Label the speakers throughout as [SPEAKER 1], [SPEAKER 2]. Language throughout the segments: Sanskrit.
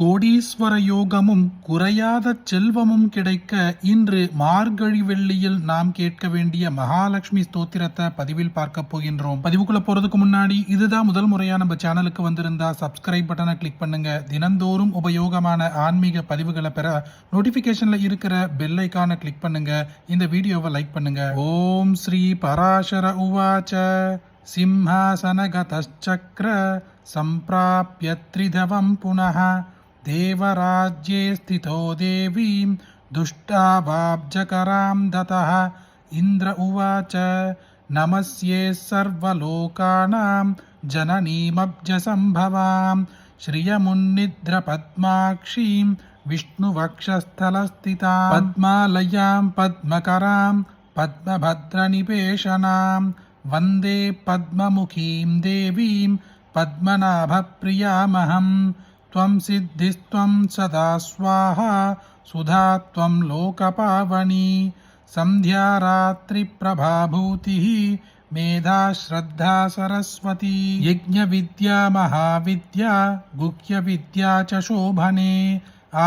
[SPEAKER 1] கோடீஸ்வர யோகமும் குறையாத செல்வமும் கிடைக்க இன்று மார்கழி வெள்ளியில் நாம் கேட்க வேண்டிய மகாலட்சுமி ஸ்தோத்திரத்தை பதிவில் பார்க்க போகின்றோம். பதிவுக்குள்ள போறதுக்கு முன்னாடி இதுதான் முதல் முறையா நம்ம சேனலுக்கு வந்திருந்தா சப்ஸ்கிரைப் பட்டனை கிளிக் பண்ணுங்க. தினந்தோறும் உபயோகமான ஆன்மீக பதிவுகளை பெற நோட்டிபிகேஷன்ல இருக்கிற பெல் ஐகானை கிளிக் பண்ணுங்க. இந்த வீடியோவை லைக் பண்ணுங்க. ஓம் ஸ்ரீ பராசர உவாச்ச சிம்ஹாசனகதச்சக்ர சம்பிராப்ய த்ரிதவம் புனः देवराज्ये स्थितो देवीं दुष्टावाब्जकरां दतः इन्द्र उवाच नमस्ये सर्वलोकानां जननीमब्जसम्भवां श्रियमुन्निद्रपद्माक्षीं विष्णुवक्षस्थलस्थितां पद्मालयां पद्मकरां पद्मभद्रनिपेशनां वन्दे पद्ममुखीं देवीं पद्मनाभप्रियामहम् त्वं सिद्धिस्त्वं सदा स्वाहा सुधा त्वं लोकपावनी संध्या रात्रिप्रभाभूतिः मेधा श्रद्धा सरस्वती यज्ञविद्या महाविद्या गुह्यविद्या च शोभने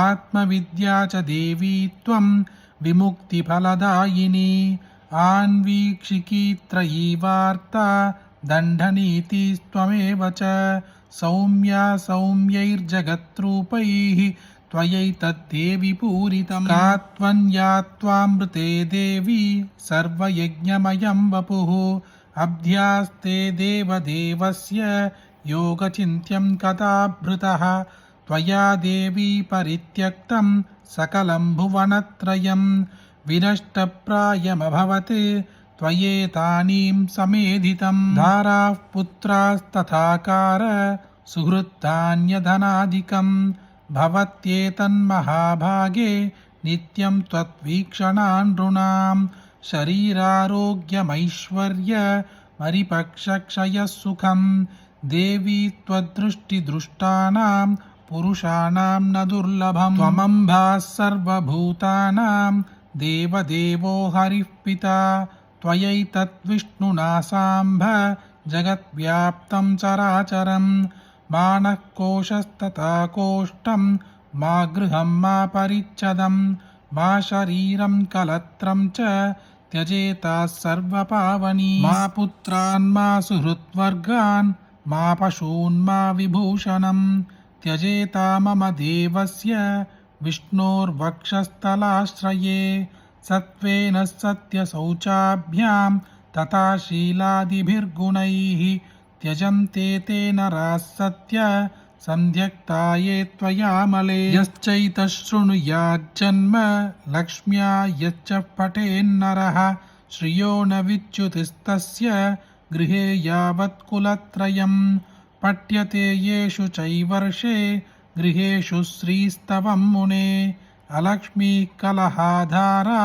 [SPEAKER 1] आत्मविद्या च देवी त्वं विमुक्तिफलदायिनी आन्वीक्षिकी त्रयी वार्ता दण्डनीतिस्त्वमेव च सौम्या सौम्यैर्जगत्रूपैः त्वयैतद्देवि पूरितं का त्वन्या त्वामृते देवी सर्वयज्ञमयं वपुः अभ्यास्ते देवदेवस्य योगचिन्त्यं कथाभृतः त्वया देवी परित्यक्तं सकलं भुवनत्रयं विनष्टप्रायमभवत् त्वयेतानीं समेधितं धाराः पुत्रास्तथाकार सुहृत्तान्यधनादिकं भवत्येतन्महाभागे नित्यं त्वद्वीक्षणानृणां शरीरारोग्यमैश्वर्यमरिपक्षक्षयः देवी त्वद्दृष्टिदृष्टानां पुरुषाणां न दुर्लभं त्वमम्बाः सर्वभूतानां देवदेवो हरिः पिता त्वयैतद्विष्णुना साम्भ जगद्व्याप्तं चराचरं मानः कोशस्तथा कोष्ठं मा गृहं मा परिच्छदं मा शरीरं कलत्रं च त्यजेताः सर्वपावनी मा पुत्रान् मा सुहृद्वर्गान् मा पशून् मा विभूषणं त्यजेता मम देवस्य विष्णोर्वक्षस्थलाश्रये सत्त्वेन सत्यशौचाभ्यां तथा शीलादिभिर्गुणैः त्यजन्ते ते नराः सत्य सन्ध्यक्ता ये त्वयामले यश्चैतशृणुयाज्जन्म लक्ष्म्या यच्च पठेन्नरः श्रियो न विच्युतिस्तस्य गृहे यावत्कुलत्रयं पठ्यते येषु चैवर्षे गृहेषु श्रीस्तवं मुने अलक्ष्मी கலஹாதாரா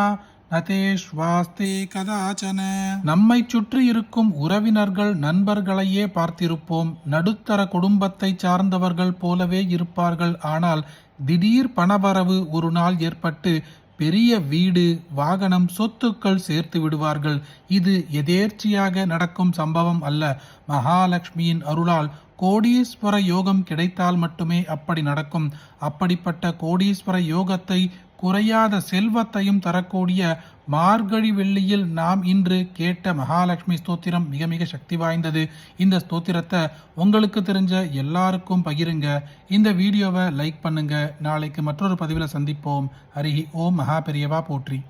[SPEAKER 1] நதேஷ்வாஸ்தே கதாச்சன. நம்மை சுற்றி இருக்கும் உறவினர்கள் நண்பர்களையே பார்த்திருப்போம். நடுத்தர குடும்பத்தை சார்ந்தவர்கள் போலவே இருப்பார்கள். ஆனால் திடீர் பணவரவு ஒரு நாள் ஏற்பட்டு பெரிய வீடு வாகனம் சொத்துக்கள் சேர்த்து விடுவார்கள். இது எதேர்ச்சியாக நடக்கும் சம்பவம் அல்ல. மகாலட்சுமியின் அருளால் கோடீஸ்வர யோகம் கிடைத்தால் மட்டுமே அப்படி நடக்கும். அப்படிப்பட்ட கோடீஸ்வர யோகத்தை குறையாத செல்வத்தையும் தரக்கூடிய மார்கழி வெள்ளியில் நாம் இன்று கேட்ட மகாலட்சுமி ஸ்தோத்திரம் மிக மிக சக்தி வாய்ந்தது. இந்த ஸ்தோத்திரத்தை உங்களுக்கு தெரிஞ்ச எல்லாருக்கும் பகிருங்க. இந்த வீடியோவை லைக் பண்ணுங்க. நாளைக்கு மற்றொரு பதிவில் சந்திப்போம். ஹரி ஓம். மகா பெரியவா போற்றி.